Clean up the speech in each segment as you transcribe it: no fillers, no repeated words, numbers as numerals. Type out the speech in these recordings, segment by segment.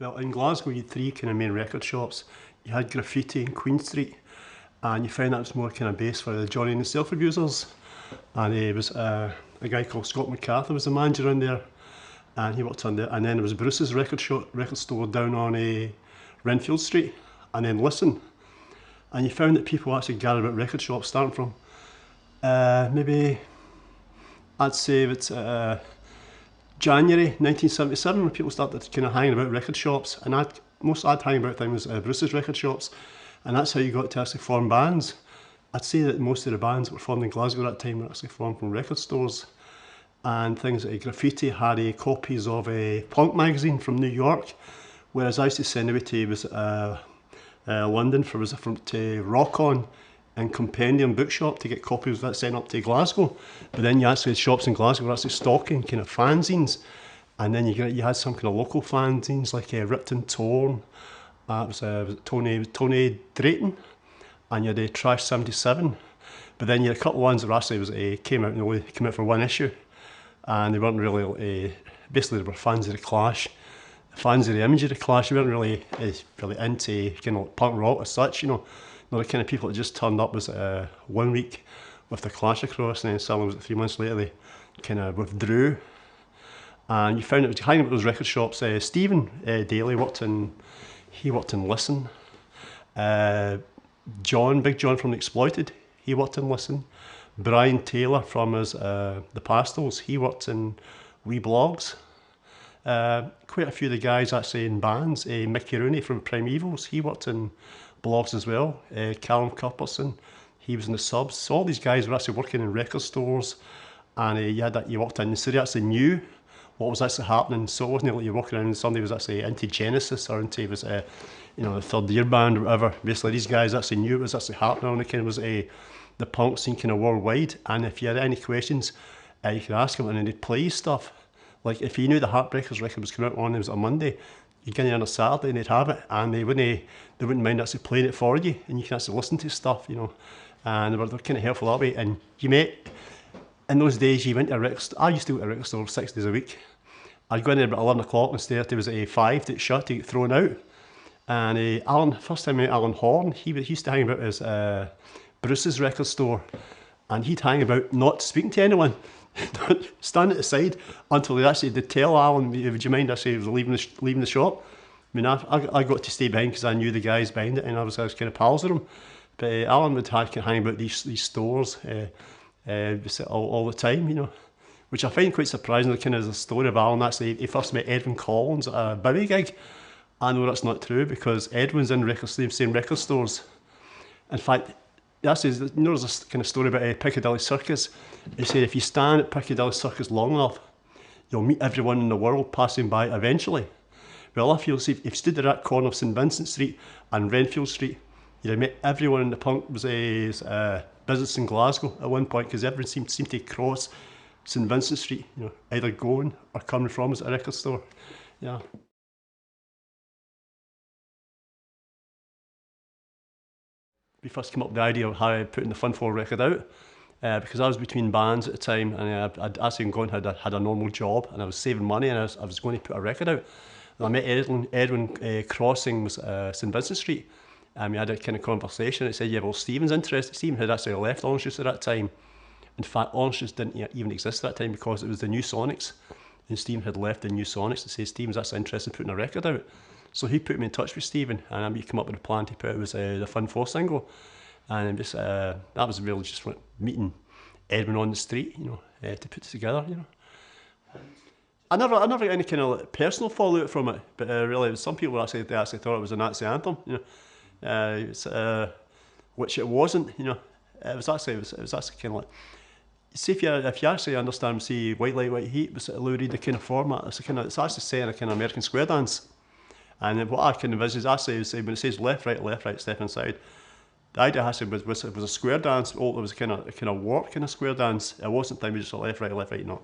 Well, in Glasgow, you had three kind of main record shops. You had Graffiti in Queen Street, and you found that was more kind of based for the Johnny and the Self-Abusers. And it was a guy called Scott McCarthy was the manager in there, and he worked on there. And then there was Bruce's record store down on Renfield Street, and then Listen. And you found that people actually gathered about record shops starting from maybe, I'd say it's January 1977 when people started kind of hanging about record shops, and I'd hang about things Bruce's record shops, and that's how you got to actually form bands. I'd say that most of the bands that were formed in Glasgow at that time were actually formed from record stores, and things like Graffiti had copies of a punk magazine from New York, whereas I used to send it to London to Rock On and Compendium Bookshop to get copies of that sent up to Glasgow. But then you actually had shops in Glasgow were actually stocking kind of fanzines, and then you had some kind of local fanzines like Ripped and Torn. Was Tony Drayton, and you had Trash 77. But then you had a couple of ones that actually came out for one issue, and they weren't really basically they were fans of the Clash, fans of the image of the Clash. They weren't really into kind of punk rock as such, you know. The kind of people that just turned up was 1 week with the Clash across, and then suddenly was 3 months later they kind of withdrew. And you found it was hanging out those record shops. Stephen Daly worked in Listen. Big John from the Exploited, he worked in Listen. Brian Taylor from the Pastels, he worked in Wee Blogs. Quite a few of the guys actually in bands. Mickey Rooney from Primevals, he worked in Blogs as well. Callum Cuthbertson, he was in the Subs. So all these guys were actually working in record stores, and you walked in, so they actually knew what was actually happening. So it wasn't like you walking around and somebody was actually into Genesis or into the third year band or whatever. Basically these guys actually knew what was actually happening on the punk scene kind of worldwide, and if you had any questions you could ask them, and then they'd play you stuff. Like if you knew the Heartbreakers record was coming out on, it was a Monday, you'd get it on a Saturday and they'd have it, and they wouldn't mind actually playing it for you, and you can actually listen to stuff, you know. And they were kind of helpful that way. And in those days you went to a record store. I used to go to a record store 6 days a week. I'd go in there about 11 o'clock and stay there. It was 5 to shut to get thrown out. And first time I met Alan Horn, he used to hang about his Bruce's record store, and he'd hang about not speaking to anyone, stand at the side until they'd tell Alan, would you mind actually leaving the shop? I mean, I got to stay behind because I knew the guys behind it, and I was kind of pals with them. But Alan would hang about these stores all the time, you know, which I find quite surprising. The kind of the story of Alan actually, he first met Edwin Collins at a Bowie gig. I know that's not true because Edwin's in the same record stores. In fact, there's this kind of story about Piccadilly Circus. He said if you stand at Piccadilly Circus long enough, you'll meet everyone in the world passing by eventually. Well, if you stood at that corner of St Vincent Street and Renfield Street, you'd have met everyone in the punk business in Glasgow at one point, because everyone seemed to cross St Vincent Street, you know, either going or coming from as a record store. Yeah. We first came up with the idea of how putting the Fun 4 record out, because I was between bands at the time, and I'd actually gone had a normal job, and I was saving money, and I was going to put a record out. And I met Edwin crossing St Vincent Street, and we had a kind of conversation. It said, yeah, well, Stephen's interested. Stephen had actually left Orange Juice at that time. In fact, Orange Juice didn't even exist at that time because it was the New Sonics, and Stephen had left the New Sonics to say Stephen's actually interested in putting a record out. So he put me in touch with Stephen, and we came up with a plan to put out the Fun 4 single. And just that was really just meeting Edwin on the street, you know, to put it together, you know. I never got any kind of personal fallout from it, but really, some people actually thought it was a Nazi anthem, you know, which it wasn't, you know. It was actually kind of like, see if you actually understand, see White Light, White Heat was Lou Reed, the kind of format. It's actually saying a kind of American square dance, and what I can envisage is actually when it says left, right, step inside. The idea actually was a square dance. It was a kind of warp kind of square dance. It wasn't time just a left, right, you know.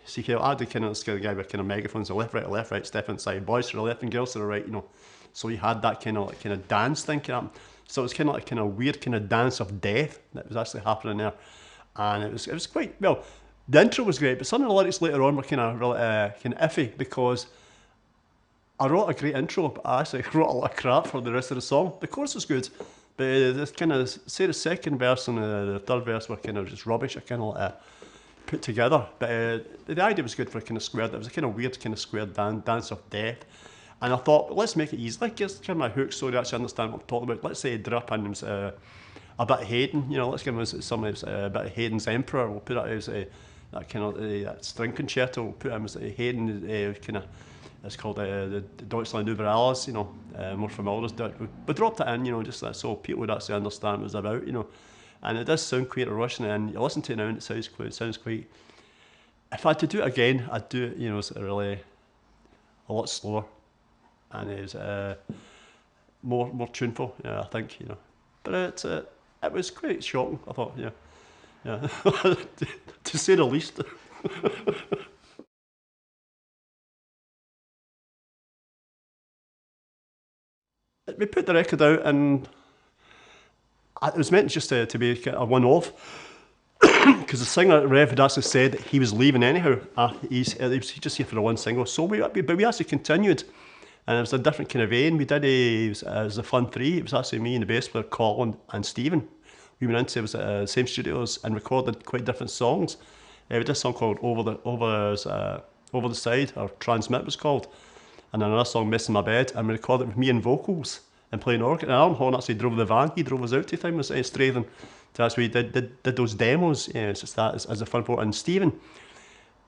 See, I had the kind of this guy with kind of megaphones, a left, right, step inside, boys to the left and girls to the right, you know. So he had that kind of dance thing kind of. So it was kind of like kind of weird kind of dance of death that was actually happening there, and it was quite well. The intro was great, but some of the lyrics later on were kind of iffy, because I wrote a great intro, but I actually wrote a lot of crap for the rest of the song. The chorus was good, but this kind of, say the second verse and the third verse were kind of just rubbish. I kind of put together, but the idea was good for a kind of squared. It was a kind of weird kind of squared dance of death, and I thought, well, let's make it easy. Like, it's kind of my hook, so they actually understand what I'm talking about. Let's say drop in a bit of Haydn, you know. Let's give them some a bit of Haydn's Emperor. We'll put it as that kind of that string concerto. We'll put him as Haydn kind of. It's called the Deutschland über alles, you know, more familiar as Dutch. We dropped it in, you know, just that so people would actually understand what it was about, you know. And it does sound quite Russian, and you listen to it now and it sounds quite. If I had to do it again, I'd do it, you know, sort of really a lot slower, and it's more tuneful, yeah, I think, you know. But it was quite shocking, I thought, yeah, to say the least. We put the record out, and it was meant just to be a one-off, because the singer Rev had actually said that he was leaving anyhow. He's just here for the one single. So we actually continued, and it was a different kind of vein. We did it was a fun three. It was actually me and the bass player Colin and Stephen. We went into the same studios and recorded quite different songs. We did a song called Over the Side, or Transmit was called, and another song, Missing My Bed, and we recorded it with me and vocals and playing organ. And Alan Horn actually drove the van. He drove us out to time with Strathern. So as we did those demos, it's that as a fun part. And Stephen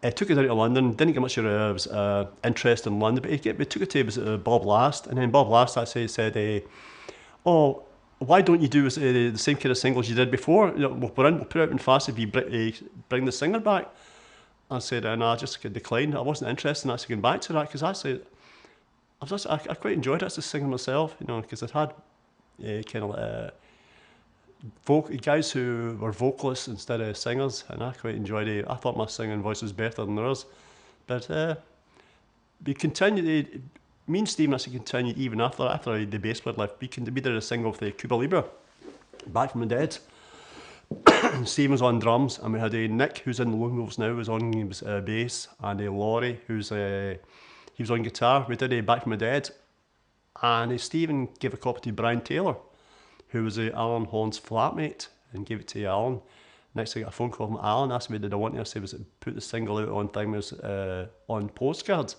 took it down to London. Didn't get much interest in London, but we took it to Bob Last, and then Bob Last actually said, "Oh, why don't you do the same kind of singles you did before? You know, we'll put it out in fast if you bring the singer back." I said, "No, I just declined. I wasn't interested in actually going back to that, because actually I quite enjoyed it as a singer myself, you know, because I'd had kind of guys who were vocalists instead of singers, and I quite enjoyed it. I thought my singing voice was better than theirs, but we continued. Me and Stephen actually continued even after the bass player left. We did a single with the Cuba Libre, Back from the Dead. Stephen was on drums, and we had Nick, who's in the Lonewolves now, was on bass, and Laurie, he was on guitar. We did Back from the Dead, and Stephen gave a copy to Brian Taylor, who was Alan Horn's flatmate, and gave it to Alan. Next I got a phone call from Alan, asked me did I want to. I said, was it put the single out on thing on postcards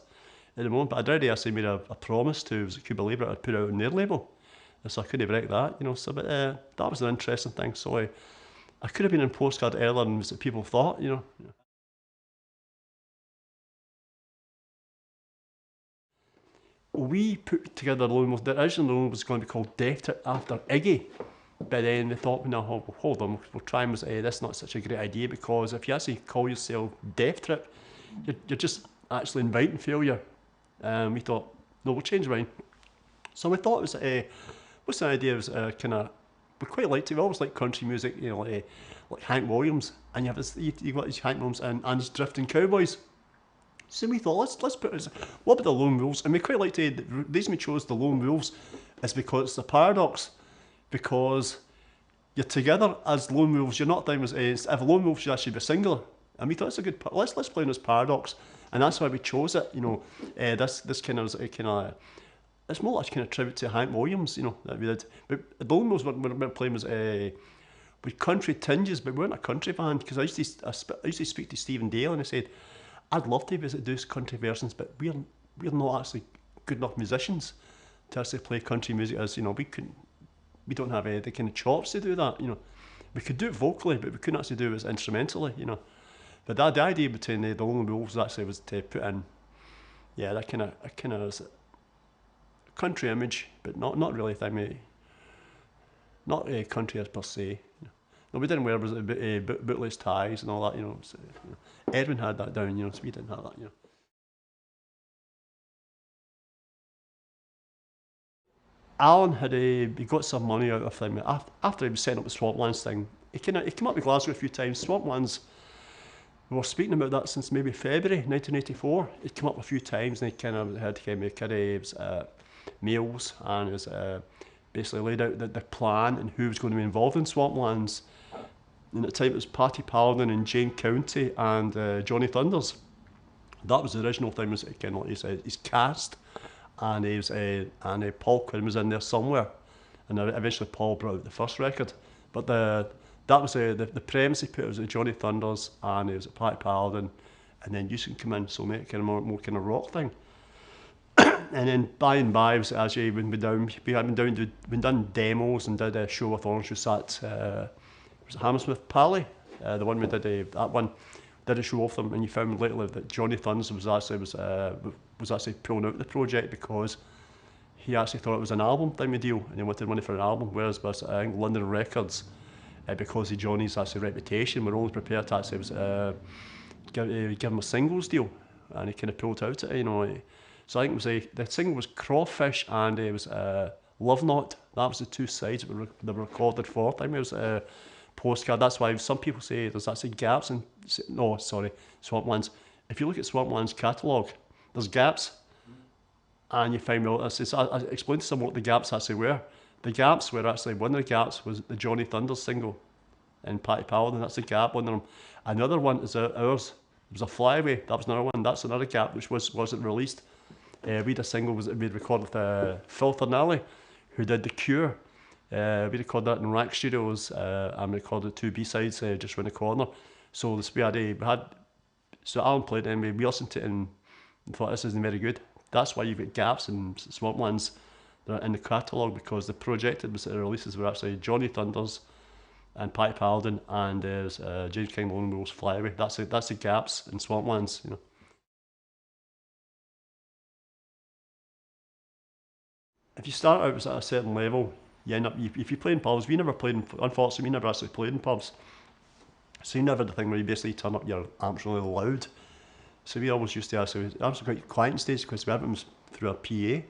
at the moment, but I'd already actually made a promise to Cuba Libre I'd put out on their label, so I couldn't break that, you know. So, but that was an interesting thing. So I could have been in postcard earlier than people thought, you know. We put together the Lonewolves. The original Lonewolves was going to be called Death Trip after Iggy, but then they thought, no, hold on, we'll try and say that's not such a great idea, because if you actually call yourself Death Trip, you're just actually inviting failure. We thought, no, we'll change our mind. So we thought it was what's the idea? Was kind of, we quite liked it. We always like country music, you know, like Hank Williams, and you got these Hank Williams and his Drifting Cowboys. So we thought, let's put it, what about the Lone Wolves? And we quite like to, the reason we chose the Lone Wolves is because it's a paradox, because you're together as Lone Wolves, you're not down as, if Lone Wolves should actually be singular. And we thought it's a good, let's play on this paradox, and that's why we chose it, you know. This kind of, it's more like kind of tribute to Hank Williams, you know, that we did. But the Lone Wolves we're playing was with country tinges, but we weren't a country band, because I used to speak to Stephen Dale, and I said, I'd love to do country versions, but we're not actually good enough musicians to actually play country music, as you know. We don't have the kind of chops to do that, you know. We could do it vocally, but we couldn't actually do it instrumentally, you know. But the idea between the Lone Wolves actually was to put in, that kind of country image, but not really thing, not country as per se. No, we didn't wear bootless ties and all that, you know. So, you know. Edwin had that down, you know, so we didn't have that, you know. Alan had he got some money out of him after he was setting up the Swamplands thing. He came up to Glasgow a few times. Swamplands, we were speaking about that since maybe February 1984. He'd come up a few times, and he kind of had meals, and he was basically laid out the plan and who was going to be involved in Swamplands. And at the time it was Patty Paladin and Jane County and Johnny Thunders. That was the original thing, was kind of like his cast. and Paul Quinn was in there somewhere, and eventually Paul brought out the first record. But that was the premise he put. It was Johnny Thunders, and it was Pat Paladin, and then you can come in, so make it kind of more kind of rock thing. And then by and by, was actually when we done demos and did a show with Orange Juice at was it Hammersmith Pally, the one we did that one. Did a show with them, and you found later that Johnny Thunders was actually pulling out the project because he actually thought it was an album type of deal, and he wanted money for an album. Whereas I think London Records, because of Johnny's actually reputation, were only prepared to actually give him a singles deal, and he kind of pulled out it, you know. So I think it was the single was Crawfish, and it was Love Knot. That was the two sides that were recorded for. I think it was Postcard. That's why some people say there's actually gaps in. No, sorry, Swamplands. If you look at Swamplands' catalogue, there's gaps, and you find out. I explained to someone what the gaps actually were. The gaps were actually, one of the gaps was the Johnny Thunders single, and Patty Paladin. That's a gap under them. Another one is ours. It was a Flyaway. That was another one. That's another gap which wasn't released. We had a single we'd recorded with Phil Thornalley, who did The Cure. We recorded that in Rack Studios, and we recorded 2 B-sides just around the corner. So so Alan played it, and we listened to it and thought this isn't very good. That's why you've got gaps in Swamplands that are in the catalogue, because the projected releases were actually Johnny Thunders and Patty Paladin, and there's James King Lonewolves Flyaway. That's the gaps in Swamplands, you know. If you start out at a certain level, you end up, if you play in pubs, unfortunately, we never actually played in pubs. So you never had the thing where you basically turn up your amps really loud. So we always used to actually, amps were quite quiet on stage because we had them through a PA.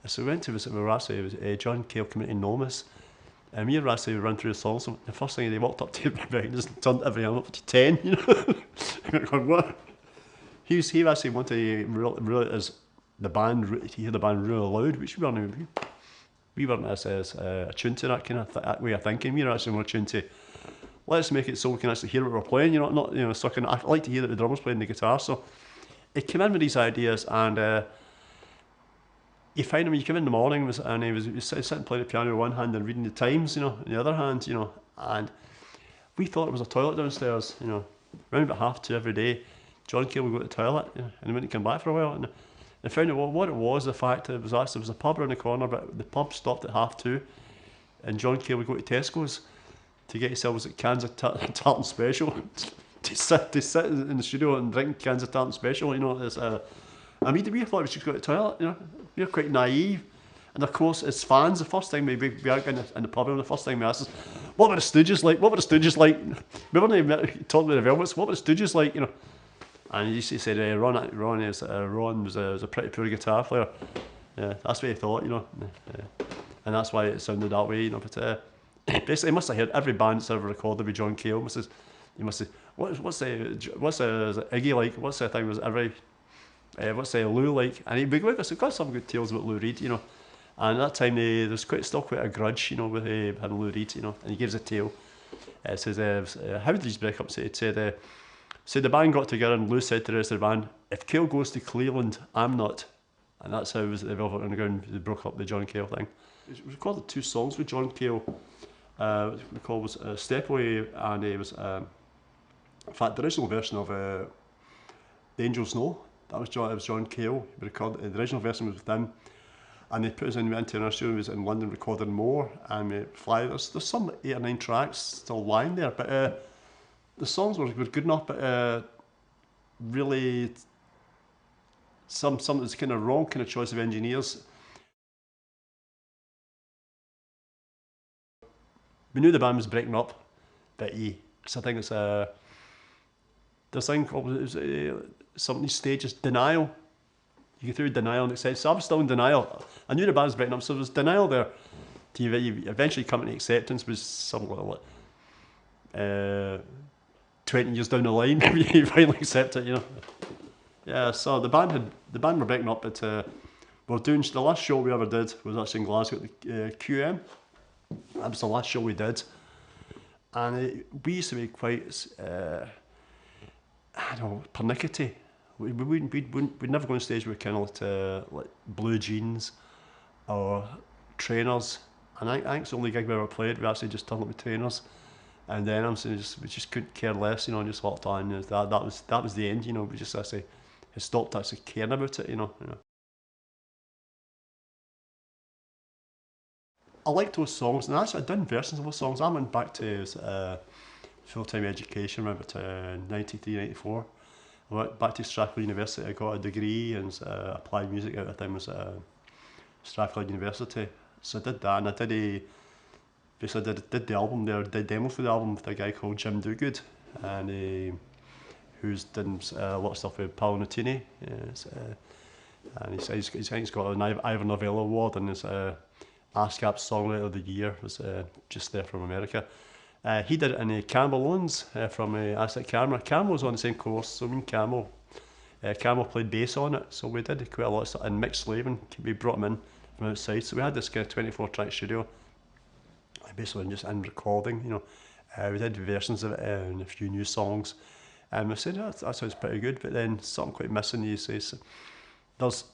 So we went to visit, it was John Cale coming to Nomis, and we actually run through the songs. So the first thing they walked up to me, just turned everything up to 10, you know. And going, what? He actually wanted to really as the band, to hear the band really loud, which we weren't as attuned to that kind of that way of thinking. We were actually more attuned to, let's make it so we can actually hear what we're playing, you know, not, you know, so I like to hear that the drummer's playing the guitar. So it came in with these ideas, and you find him, you come in the morning, and he was sitting playing the piano with one hand and reading the Times, you know, in the other hand, you know, and we thought it was a toilet downstairs, you know, around about 2:30 every day. John Cale would go to the toilet, you know, and he wouldn't come back for a while. And I found out what it was, the fact that it was actually, there was a pub around the corner, but the pub stopped at 2:30, and John Cale would go to Tesco's to get himself cans of Tartan Special to sit in the studio and drink cans of Tartan Special, you know. I mean, we thought we should go to the toilet, you know. We were quite naive. And of course, as fans, the first time we out in the pub, and the first thing we asked is, what were the Stooges like? What were the Stooges like? We weren't even talking about the Velvets. What were the Stooges like, you know? And he said, Ron was a pretty poor guitar player. Yeah, that's what he thought, you know. And that's why it sounded that way, you know. But basically, he must have heard every band that's ever recorded with John Cale. He must have, what's Iggy like? What's the thing was every, what's Lou like? And we've got some good tales about Lou Reed, you know. And at that time, there's still quite a grudge, you know, with having Lou Reed, you know. And he gives a tale. It says, how did these break up? It said the band got together, and Lou said to the rest of the band, if Cale goes to Cleveland, I'm not. And that's how it was at the Velvet Underground. They broke up the John Cale thing. We recorded 2 songs with John Cale. We called was Step Away, and it was, in fact, the original version of The Angels Know. That was John Cale. We recorded, the original version was with him. And they put us into our studio. We was in London recording more, and we fly. There's some 8 or 9 tracks still lying there, but the songs were good enough, but really some that's kind of wrong kind of choice of engineers. We knew the band was breaking up, but so I think it's there's a thing called some of these stages, denial. You get through denial and accept. So I was still in denial. I knew the band was breaking up, so there was denial there. You eventually come into acceptance, was something like 20 years down the line, you finally accept it, you know. Yeah, so the band were breaking up, but we were doing, the last show we ever did was actually in Glasgow at the QM. That was the last show we did. And we used to be quite, I don't know, pernickety. We'd never go on stage with kind of like blue jeans or trainers. And I think it's the only gig we ever played. We actually just turned up with trainers, and then I'm saying we just couldn't care less, and just walked on. That was the end, We just actually had stopped actually caring about it, I liked those songs, and actually I'd done versions of those songs. I went back to full-time education around about 93, 94. I went back to Strathclyde University. I got a degree in applied music at the time. Was Strathclyde University. So I did that, and I did basically did the album there, did demos for the album with a guy called Jim Dogood, and who's done a lot of stuff with Paolo Nutini. And he's got an Ivor Novello Award, and his ASCAP Songwriter of the Year was just there from America. He did it in Campbell Owens from Asset Camera. Campbell was on the same course, so me and Campbell played bass on it, so we did quite a lot of stuff. And Mick Slavin, we brought him in from outside, so we had this kind of 24-track studio, basically just in recording, we did versions of it and a few new songs, and we said that sounds pretty good, but then something quite missing. You say there's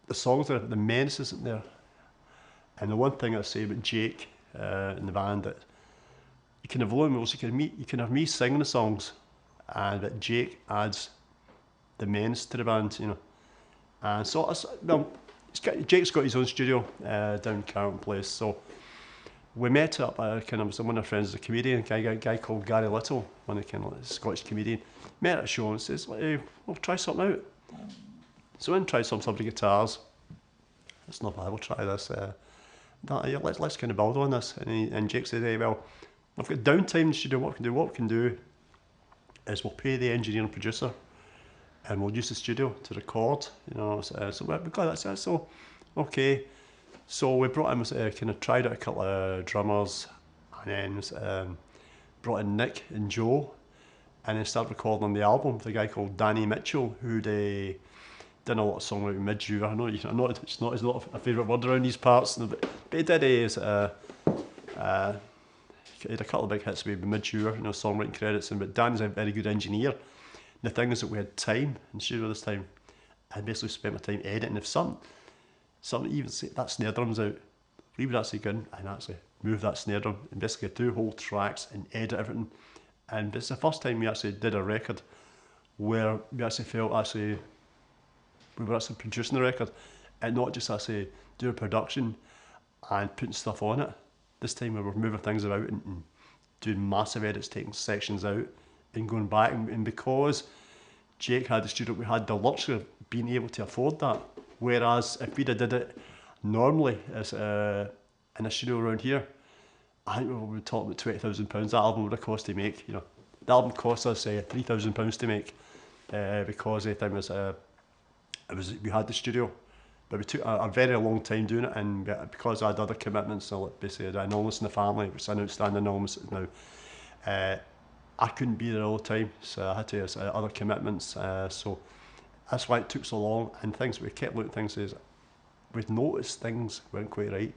the songs there, the menace isn't there, and the one thing I say about Jake in the band, that you can have Lonewolves, you can have me singing the songs, and that Jake adds the menace to the band, and so Jake's got his own studio down Carlton Place, so we met up. One of our friends is a comedian, a guy called Gary Little, one of the kind of Scottish comedian. Met at a show and says, "Hey, we'll try something out." So we tried some of the guitars. It's not bad. We'll try this. Let's kind of build on this. And Jake said, "Hey, well, I've got downtime in the studio. What we can do is we'll pay the engineer and producer, and we'll use the studio to record, so we got that. So, okay. So we brought in, kind of tried out a couple of drummers, and then brought in Nick and Joe, and then started recording on the album with a guy called Danny Mitchell, who'd done a lot of songwriting mid-year. I know it's not a favourite word around these parts, but he did he had a couple of big hits with mid-year, songwriting credits, but Dan's a very good engineer. The thing is that we had time in the studio this time. I basically spent my time editing. If some even say that snare drum's out, we would actually go in and actually move that snare drum and basically do whole tracks and edit everything. And it's the first time we actually did a record where we actually felt we were actually producing the record and not just actually doing production and putting stuff on it. This time we were moving things about and doing massive edits, taking sections out and going back. And because Jake had the studio, we had the luxury of being able to afford that. Whereas if we'd have did it normally as in a studio around here, I think we would talk about £20,000. That album would have cost to make. The album cost us £3,000 to make because the thing was we had the studio, but we took a very long time doing it, and because I had other commitments, so basically an illness in the family, which is an outstanding illness now. I couldn't be there all the time, so I had to have other commitments. So that's why it took so long. And we kept looking at things as we'd noticed things weren't quite right,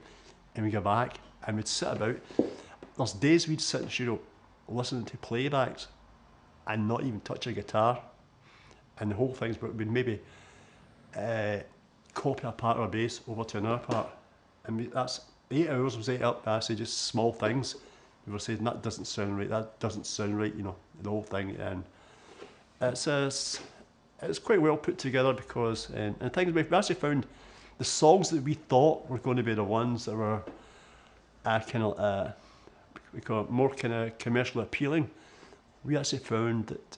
and we go back and we'd sit about. There's days we'd sit in the studio listening to playbacks and not even touch a guitar, and the whole thing's, but we'd maybe copy a part of a bass over to another part, and that's 8 hours was ate up by just small things. We were saying that doesn't sound right, the whole thing, and it's quite well put together because and things we've actually found the songs that we thought were going to be the ones that were we call it more kind of commercially appealing. We actually found that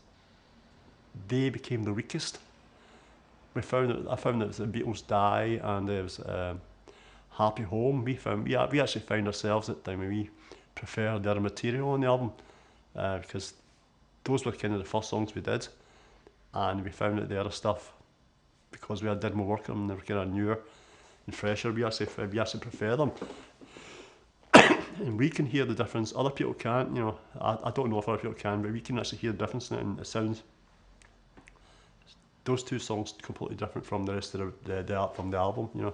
they became the weakest. I found that the Beatles Die and there was Happy Home. We actually found ourselves at the time we preferred their material on the album because those were kind of the first songs we did, and we found that the other stuff, because we had did more work on them, they were kind of newer and fresher. We actually prefer them, and we can hear the difference. Other people can't. I don't know if other people can, but we can actually hear the difference in it, and it sounds. Those two songs completely different from the rest of the art from the album. Yeah.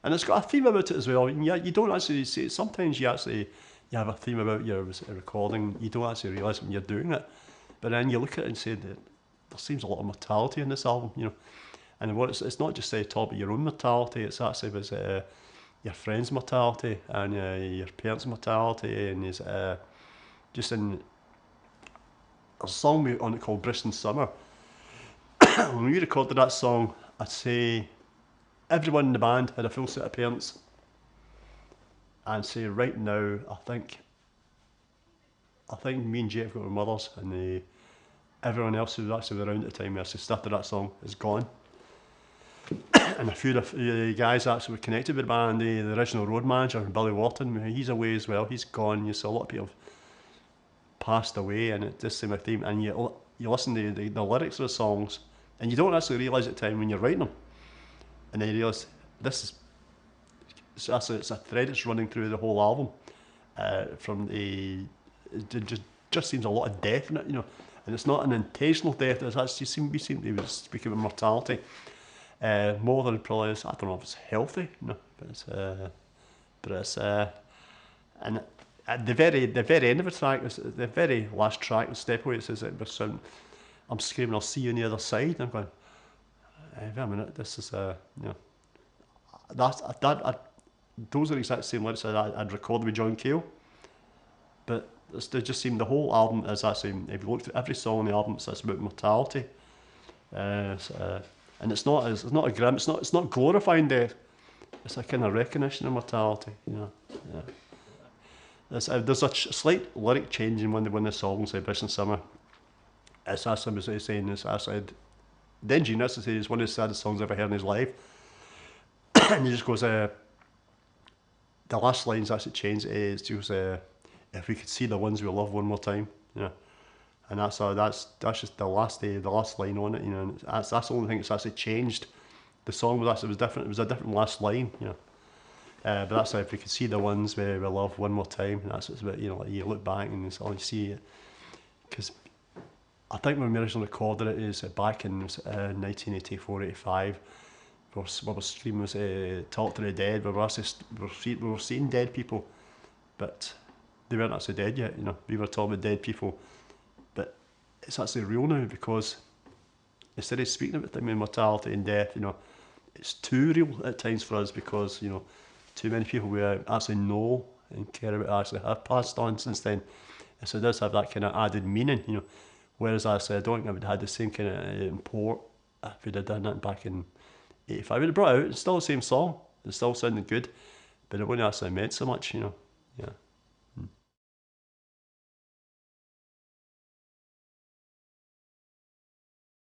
And it's got a theme about it as well. Yeah, you don't actually see it. Sometimes you have a theme about your recording. You don't actually realise when you're doing it, but then you look at it and say that there seems a lot of mortality in this album, you know. And what it's not just talk about your own mortality, it's actually was your friends' mortality and your parents' mortality, and is just in a song on it called Bristol Summer. When we recorded that song, I'd say everyone in the band had a full set of parents, and say right now, I think me and Jay have got our mothers, and everyone else who was actually around at the time we actually started that song is gone. And a few of the guys actually were connected with the band, the original road manager, Billy Wharton, he's away as well, he's gone. You see a lot of people have passed away, and it just seemed a theme. And you listen to the lyrics of the songs, and you don't actually realise at the time when you're writing them. And then you realise this is, it's a thread that's running through the whole album. From the, it just seems a lot of death in it, you know. And it's not an intentional death, it's actually, we seem to be speaking of mortality. More than probably is, I don't know if it's healthy, no, but it's and at the very end of the track, the very last track, the Step Away, it says I'm screaming, I'll see you on the other side. And I'm going, wait a minute, this is you know, those are the exact same lyrics I'd recorded with John Cale, but it just seemed the whole album is actually, if you looked at every song on the album, it's about mortality. And it's not a grim, it's not glorifying death. It's a kind of recognition of mortality, you know. Yeah. There's a slight lyric change in one of the songs, Bristol Summer. It's actually saying, it's actually, the engineer says it's one of the saddest songs I've ever heard in his life. And he just goes, the last line's actually changed. It's just, if we could see the ones we love one more time, you know. And that's just the last line on it, you know. And that's the only thing that's actually changed. The song was different. It was a different last line, you know. But that's how, if we could see the ones we love one more time. And that's what's about, you know. Like you look back and it's all you see. Because I think when we originally recorded it is back in 1984-85. We were streaming was Talk to the Dead. We were seeing dead people, but they weren't actually dead yet. You know, we were talking about dead people. It's actually real now, because instead of speaking about mortality and death, you know, it's too real at times for us, because, you know, too many people we actually know and care about actually have passed on since then. And so it does have that kind of added meaning, you know. Whereas actually I don't think I would have had the same kind of import if we'd have done that back in 85. I would have brought out, it's still the same song, it still sounded good, but it wouldn't actually meant so much, you know. Yeah.